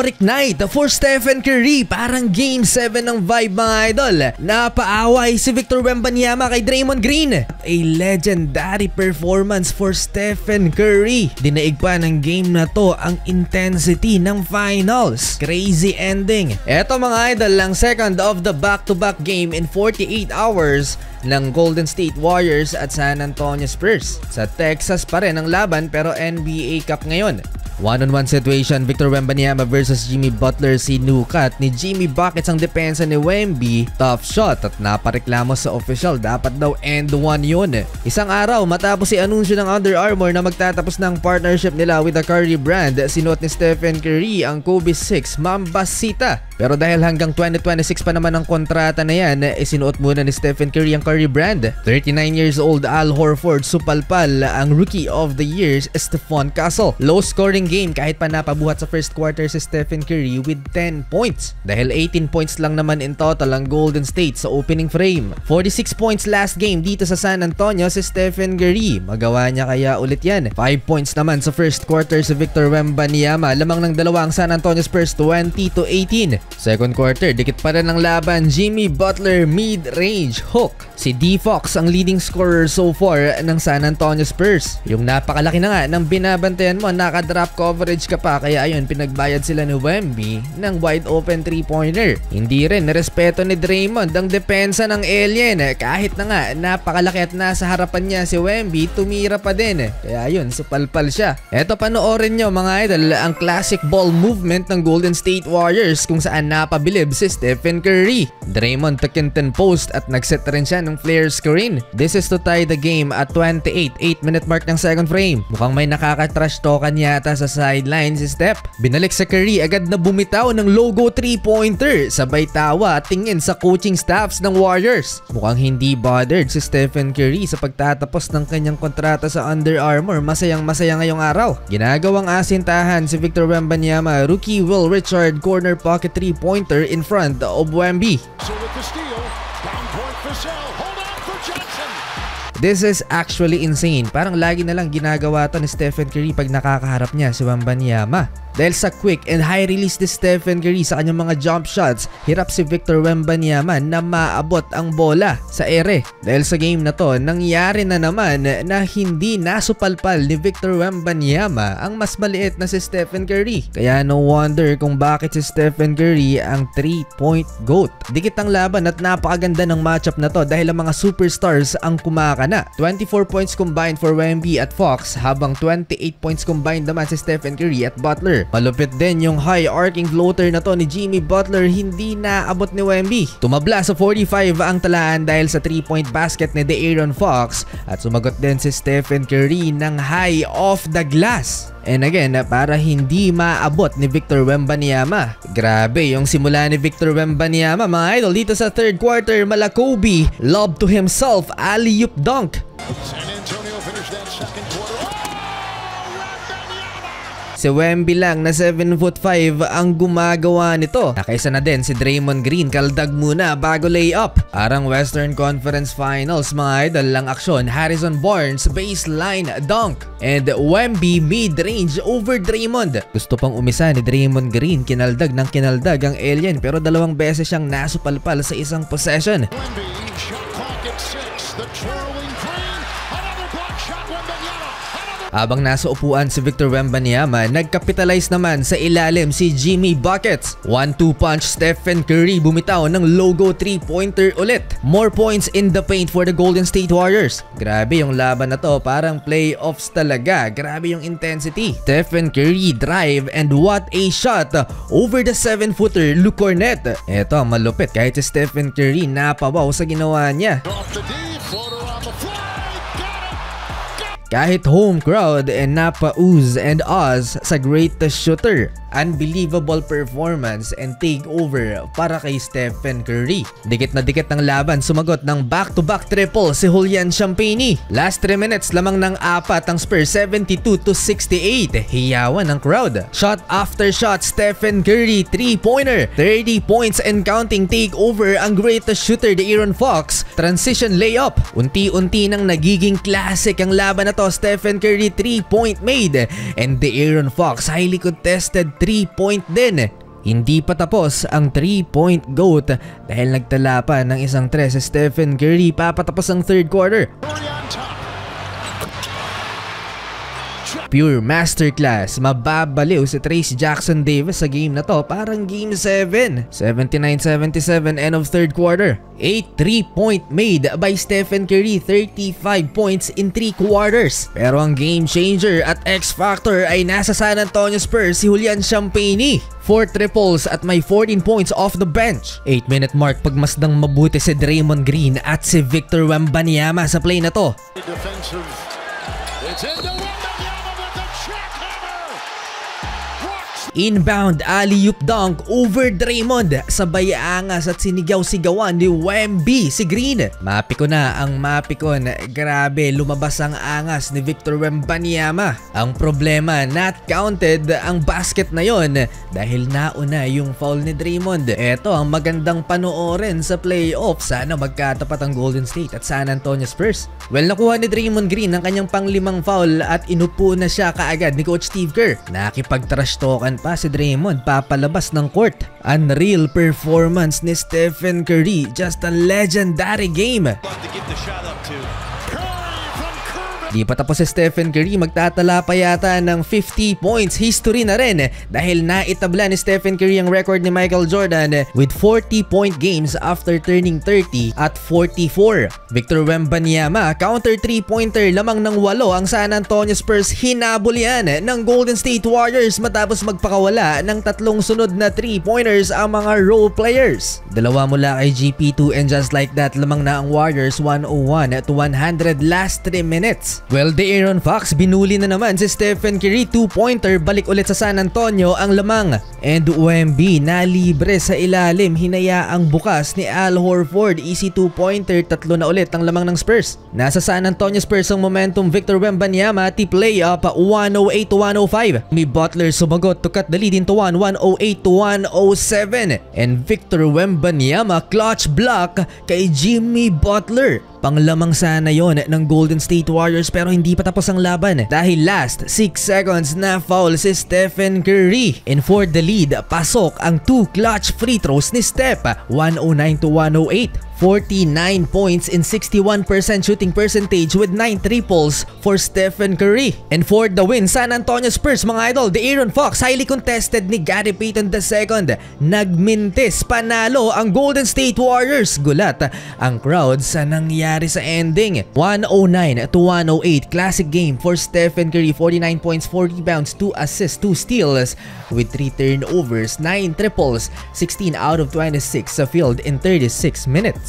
historic night for Stephen Curry. Parang Game 7 ng vibe mga idol. Napaaway si Victor Wembanyama kay Draymond Green. A legendary performance for Stephen Curry. Dinaig pa ng game na to ang intensity ng finals. Crazy ending. Eto mga idol, ang second of the back-to-back game in 48 hours ng Golden State Warriors at San Antonio Spurs. Sa Texas pa rin ang laban pero NBA Cup ngayon. One-on-one situation, Victor Wembanyama versus Jimmy Butler. Sinukat ni Jimmy Buckets ang depensa ni Wemby. Tough shot at napareklamo sa official. Dapat daw end one yun. Isang araw matapos i-anunsyo ng Under Armour na magtatapos ng partnership nila with the Curry brand, sinuot ni Stephen Curry ang Kobe 6 Mambasita. Pero dahil hanggang 2026 pa naman ang kontrata na yan, isinuot muna ni Stephen Curry ang Curry brand. 39 years old Al Horford supalpal ang Rookie of the Year Stephon Castle. Low scoring game kahit pa napabuhat sa first quarter si Stephen Curry with 10 points. Dahil 18 points lang naman in total ang Golden State sa opening frame. 46 points last game dito sa San Antonio si Stephen Curry. Magawa niya kaya ulit yan. 5 points naman sa first quarter si Victor Wembanyama. Lamang ng dalawa ang San Antonio Spurs 20-18. Second quarter, dikit pa rin ang laban. Jimmy Butler mid-range hook. Si D Fox ang leading scorer so far ng San Antonio Spurs. Yung napakalaki na nga ng binabantayan mo, naka-drop coverage ka pa, kaya ayun pinagbayad sila ni Wemby ng wide open 3-pointer. Hindi rin respeto ni Draymond ang depensa ng alien. Kahit na nga napakalaki at nasa harapan niya si Wemby, tumira pa din. Kaya ayun, supalpal siya. Eto, panoorin nyo mga idol ang classic ball movement ng Golden State Warriors kung saan napabilib si Stephen Curry. Draymond took in 10 post at nagset rin siya ng flare screen. This is to tie the game at 8-minute mark ng second frame. Mukhang may nakaka-trash talkan yata sa sideline si Steph. Binalik sa Curry, agad na bumitaw ng logo 3-pointer. Sabay tawa at tingin sa coaching staffs ng Warriors. Mukhang hindi bothered si Stephen Curry sa pagtatapos ng kanyang kontrata sa Under Armour. Masayang-masaya ngayong araw. Ginagawang asintahan si Victor Wembanyama. Rookie Will Richard corner pocket 3-pointer in front of Wemby. So with the steal, down point for Sell. Hold on for Johnson. This is actually insane. Parang lagi na lang ginagawa to ni Stephen Curry pag nakakaharap niya si Wembanyama. Dahil sa quick and high release ni Stephen Curry sa kanyang mga jump shots, hirap si Victor Wembanyama na maabot ang bola sa ere. Dahil sa game na to, nangyari na naman na hindi nasupalpal ni Victor Wembanyama ang mas maliit na si Stephen Curry. Kaya no wonder kung bakit si Stephen Curry ang 3-point GOAT. Dikit ang laban at napakaganda ng matchup na to dahil ang mga superstars ang kumakana. 24 points combined for Wemby at Fox, habang 28 points combined naman si Stephen Curry at Butler. Malupit din yung high arcing floater na to ni Jimmy Butler, hindi naabot ni Wemby. Tumabla sa 45 ang talaan dahil sa 3-point basket ni De'Aaron Fox at sumagot din si Stephen Curry ng high off the glass. And again, para hindi maabot ni Victor Wembanyama. Grabe yung simula ni Victor Wembanyama mga idol dito sa third quarter. Mala Kobe, lob to himself, alley-oop dunk. San Antonio finished that second quarter. Si Wemby lang na 7'5" ang gumagawa nito. Nakaisa na din si Draymond Green, kaldag muna bago layup. Parang Western Conference Finals mga idol lang aksyon. Harrison Barnes baseline dunk and Wemby mid-range over Draymond. Gusto pang umisa ni Draymond Green, kinaldag ng kinaldag ang alien pero dalawang beses siyang nasupalpal sa isang possession. Wemby, shot clock at 6. The twirling Green. Another block shot. Wembanyama. Habang nasa upuan si Victor Wembanyama, nagkapitalize naman sa ilalim si Jimmy Buckets. 1-2 punch Stephen Curry, bumitaw ng logo 3-pointer ulit. More points in the paint for the Golden State Warriors. Grabe yung laban na to, parang playoffs talaga. Grabe yung intensity. Stephen Curry drive and what a shot over the 7-footer Luke Cornet. Eto ang malupit, kahit si Stephen Curry napawaw sa ginawa niya. Off the D, floater on the fly. Kahit home crowd and napa-ooze and ahs sa greatest shooter. Unbelievable performance and takeover para kay Stephen Curry. Dikit na dikit ng laban, sumagot ng back-to-back triple si Julian Champagnie. Last 3 minutes lamang ng apat ang Spurs, 72-68. Hiyawan ng crowd. Shot after shot, Stephen Curry 3-pointer. 30 points and counting, takeover ang greatest shooter De'Aaron Fox. Transition layup. Unti-unti nang nagiging classic ang laban na to to, Stephen Curry 3-point made. And De'Aaron Fox, highly contested 3-point din. Hindi pa tapos ang 3-point GOAT dahil nagtala pa ng isang 3 si Stephen Curry papatapos ang third quarter. Pure masterclass, mababaliw si Trace Jackson Davis sa game na to, parang game 7. 79-77 end of third quarter. 8 3-point made by Stephen Curry, 35 points in 3 quarters. Pero ang game changer at X-Factor ay nasa San Antonio Spurs, si Julian Champagny. 4 triples at may 14 points off the bench. 8-minute mark pagmasdang mabuti si Draymond Green at si Victor Wembanyama sa play na to. Defensive. It's in the Inbound alley-oop dunk over Draymond. Sabay angas at sinigaw-sigawan ni Wemby si Green. Mapikon na ang mapikon. Grabe, lumabas ang angas ni Victor Wembanyama. Ang problema, not counted ang basket na yon dahil nauna yung foul ni Draymond. Eto ang magandang panoorin sa playoff. Sana magkatapat ang Golden State at San Antonio Spurs. Well, nakuha ni Draymond Green ang kanyang pang-5 foul at inupo na siya kaagad ni Coach Steve Kerr. Nakipag-trash talkan pa si Draymond papalabas ng court. Unreal performance ni Stephen Curry, just a legendary game. Di pa tapos si Stephen Curry, magtatala pa yata ng 50 points. History na rin dahil naitabla ni Stephen Curry ang record ni Michael Jordan with 40-point games after turning 30 at 44. Victor Wembanyama, counter 3-pointer, lamang ng 8 ang San Antonio Spurs. Hinabol yan ng Golden State Warriors matapos magpakawala ng 3 sunod na 3-pointers ang mga role players. 2 mula kay GP2 and just like that, lamang na ang Warriors 101-100 last 3 minutes. Well, De'Aaron Fox, binuli na naman si Stephen Curry, 2-pointer, balik ulit sa San Antonio ang lamang. And Wemby na libre sa ilalim, hinayaang bukas ni Al Horford, easy 2-pointer, 3 na ulit ang lamang ng Spurs. Nasa San Antonio Spurs ang momentum. Victor Wembanyama, play up 108-105. Jimmy Butler sumagot to cut the lead into 108-107. And Victor Wembanyama, clutch block kay Jimmy Butler. Panglamang sana yon ng Golden State Warriors pero hindi pa tapos ang laban dahil last 6 seconds na foul si Stephen Curry. And for the lead, pasok ang 2 clutch free throws ni Steph, 109-108. 49 points in 61% shooting percentage with 9 triples for Stephen Curry. And for the win, San Antonio Spurs, mga idol, De'Aaron Fox, highly contested ni Gary Payton II. Nagmintis, panalo ang Golden State Warriors. Gulat ang crowd sa nangyari sa ending. 109-108, classic game for Stephen Curry. 49 points, 4 rebounds, 2 assists, 2 steals with 3 turnovers, 9 triples, 16 out of 26 sa field in 36 minutes.